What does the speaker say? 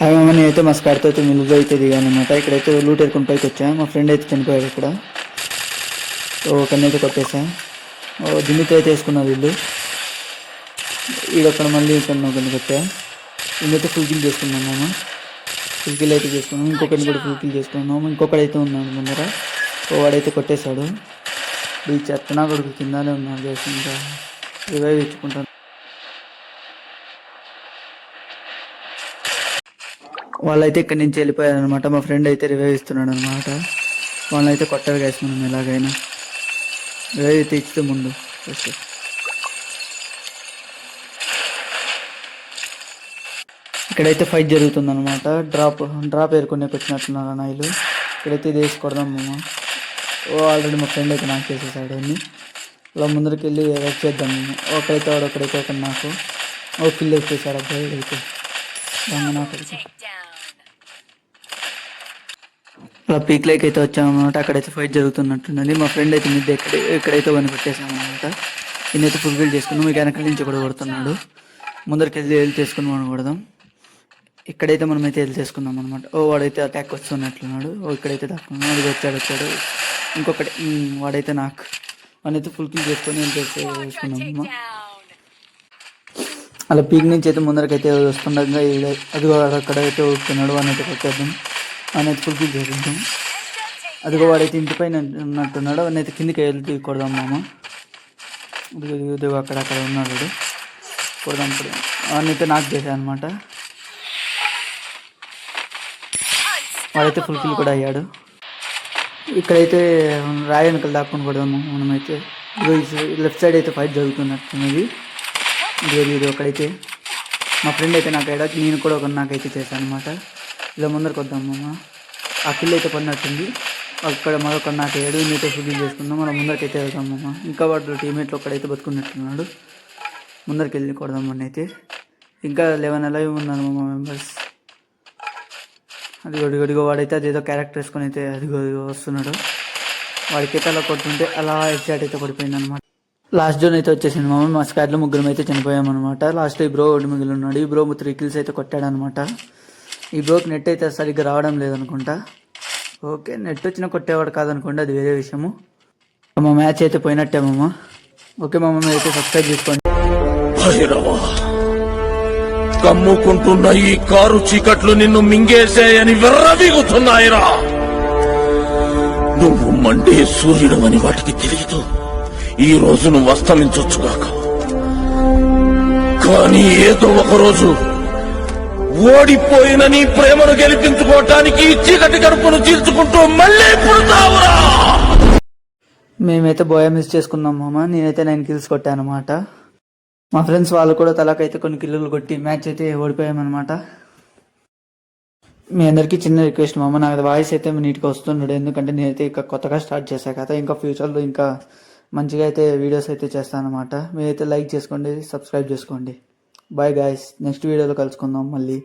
Hi మామ, నేనైతే మా స్కార్తో అయితే మిల్లులో అయితే దిగాను అనమాట. ఇక్కడైతే లూట్ ఎరుకుని పైకి వచ్చా. మా ఫ్రెండ్ అయితే చనిపోయాడు ఇక్కడ. కన్ను అయితే కొట్టేసా. దిమ్మితో అయితే వేసుకున్నారు వీళ్ళు. ఈడొక్కడ మళ్ళీ ఇక్కడ ఒకరిని కొట్టా. ఇంకైతే ఫుల్ కిల్ చేసుకున్నాం మామ. ఫుల్ కిల్ అయితే చేసుకున్నాం. ఇంకొకరిని కూడా ఫుల్ కిల్ చేసుకున్నాము. ఇంకొకడైతే ఉన్నాడు ముందర. వాడైతే కొట్టేశాడు. ఈ చెత్తనా కొడుకు కిందనే ఉన్నాడు. చేసి ఇంకా రివైవ్ ఇచ్చుకుంటాను. వాళ్ళైతే ఇక్కడి నుంచి వెళ్ళిపోయారు అనమాట. మా ఫ్రెండ్ అయితే రివైవ్ ఇస్తున్నాడు అనమాట. వాళ్ళైతే కొట్టగా గైస్ మనం ఎలాగైనా రివైవ్ అయితే ఇస్తే ముందు ఫస్ట్. ఇక్కడైతే ఫైట్ జరుగుతుంది అనమాట. డ్రాప్ ఏరుకునేకి వచ్చినట్టున్నారు అన్నయ్యలు. ఇక్కడైతే ఇది వేసి కొడదాం మేము. ఆల్రెడీ మా ఫ్రెండ్ అయితే నాకు చేసేసాడు అన్ని. ఇలా ముందరికి వెళ్ళి రెడ్ చేద్దాం మేము. ఒకడైతే ఒక నాకు కిల్ వచ్చేసాడు అబ్బాయి. అయితే నాకు అలా పీక్ లైక్ అయితే వచ్చామన్నమాట. అక్కడైతే ఫైట్ జరుగుతున్నట్టుందండి. మా ఫ్రెండ్ అయితే మిద్ద ఇక్కడైతే వని పెట్టేసామన్నమాట. ఈయనైతే ఫుల్ ఫిల్ చేసుకున్నాం. మీకు వెనకాల నుంచి కూడా కొడుతున్నాడు. ముందరికి వెళ్ళి చేసుకుని మనం కొడదాం. ఇక్కడైతే మనమైతే వెళ్ళి చేసుకున్నాం అనమాట. వాడైతే అటాక్ వస్తున్నట్లున్నాడు. ఇక్కడైతే దాక్కున్నాడు. అది వచ్చాడు. ఇంకొకటి వాడైతే నాకు వాడైతే ఫుల్ ఫిల్ చేసుకొని వేసుకున్నాము. అలా పీక్ నుంచి అయితే ముందరకైతే వస్తుండగా అదిగో అక్కడైతే వస్తున్నాడు. వాడిని అయితే కొట్టేద్దాం. వాడినైతే ఫుల్ ఫిల్ చేద్దాం. అదిగో వాడైతే ఇంటిపైన ఉన్నట్టున్నాడు. వాడినైతే కిందికి వెళ్ళి కొడదాం మామ. ఇదిగో అక్కడ ఉన్నాడు. కొడదాం. వాడినైతే నాకు చేశాను అనమాట. వాడైతే ఫుల్ ఫిల్ కూడా అయ్యాడు. ఇక్కడైతే రాయి వెనకలు దాక్కుని కొడదాము మనమైతే. ఇదిగో లెఫ్ట్ సైడ్ అయితే ఫైట్ జరుగుతున్నట్టున్నది. ఇది ఒకడైతే మా ఫ్రెండ్ అయితే నాకు అయ్యాడు. నేను కూడా నాకైతే చేశాను అనమాట. ఇలా ముందరికి వద్దాం మామ. ఆ కిల్ అయితే పడినట్టుంది. అక్కడ మరొక నాకు ఏడు నీతో ఫుల్ చేసుకుందాం. మనం ముందరికైతే వెళ్దాం మామ. ఇంకా వాడు టీమేట్లో ఒకడైతే బతుకున్నట్టున్నాడు. ముందరికి వెళ్ళి కొడదాం మన అయితే. ఇంకా 11 అలైవ్ ఉన్నారు మామ మెంబర్స్. అదిగో వాడైతే అదేదో క్యారెక్టర్ వేసుకొని అయితే అదిగో వస్తున్నాడు. వాడికైతే అలా కొట్టుంటే అలా ఎగ్జాక్ట్ అయితే పడిపోయింది అనమాట. లాస్ట్ జోన్ అయితే వచ్చేసింది మామ. మా స్క్వాడ్లో 3 అయితే చనిపోయామన్నమాట. లాస్ట్లో ఈ బ్రో ఒకటి మిగిలి ఉన్నాడు. ఈ బ్రో 3 కిల్స్ అయితే కొట్టాడు అనమాట. ఈ బ్రోకి నెట్ అయితే సరిగ్గా రావడం లేదనుకుంటా. ఓకే, నెట్ వచ్చినా కొట్టేవాడు కాదనుకోండి, అది వేరే విషయము. మా మ్యాచ్ అయితే పోయినట్టే మామ. ఓకే మామ, మీరు అయితే సబ్స్క్రైబ్ చేసుకోండి. కమ్ముకుంటున్న ఈ కారు చీకట్లు నిన్ను మింగేసాయని విర్రవీగుతున్నాయిరా. నువ్వు మండే సూర్యుడమని వాటికి తెలియదు. ఈ రోజు నువ్వు అస్తమించొచ్చుగాక, కానీ ఏదో ఒకరోజు ఓడిపోయిన నీ ప్రేమను గెలిపించుకోవటానికి చీకటి గడుపును చీల్చుకుంటూ మళ్ళీ పుడతావురా. మేమైతే బోయా మిస్ చేసుకున్నాం మామ. నేనైతే 9 కిల్స్ కొట్టాను అనమాట. మా ఫ్రెండ్స్ వాళ్ళు కూడా తలకైతే కొన్ని కిల్లులు కొట్టి మ్యాచ్ అయితే ఓడిపోయామన్నమాట. మీ అందరికీ చిన్న రిక్వెస్ట్ మామ, నాకు వాయిస్ అయితే నీట్గా వస్తున్నాడు. ఎందుకంటే నేనైతే ఇంకా కొత్తగా స్టార్ట్ చేశాను కదా. ఇంకా ఫ్యూచర్లో ఇంకా మంచిగా అయితే వీడియోస్ అయితే చేస్తాను అనమాట. మీరైతే లైక్ చేసుకోండి, సబ్స్క్రైబ్ చేసుకోండి. బాయ్ గాయస్, నెక్స్ట్ వీడియోలో కలుసుకుందాం మళ్ళీ.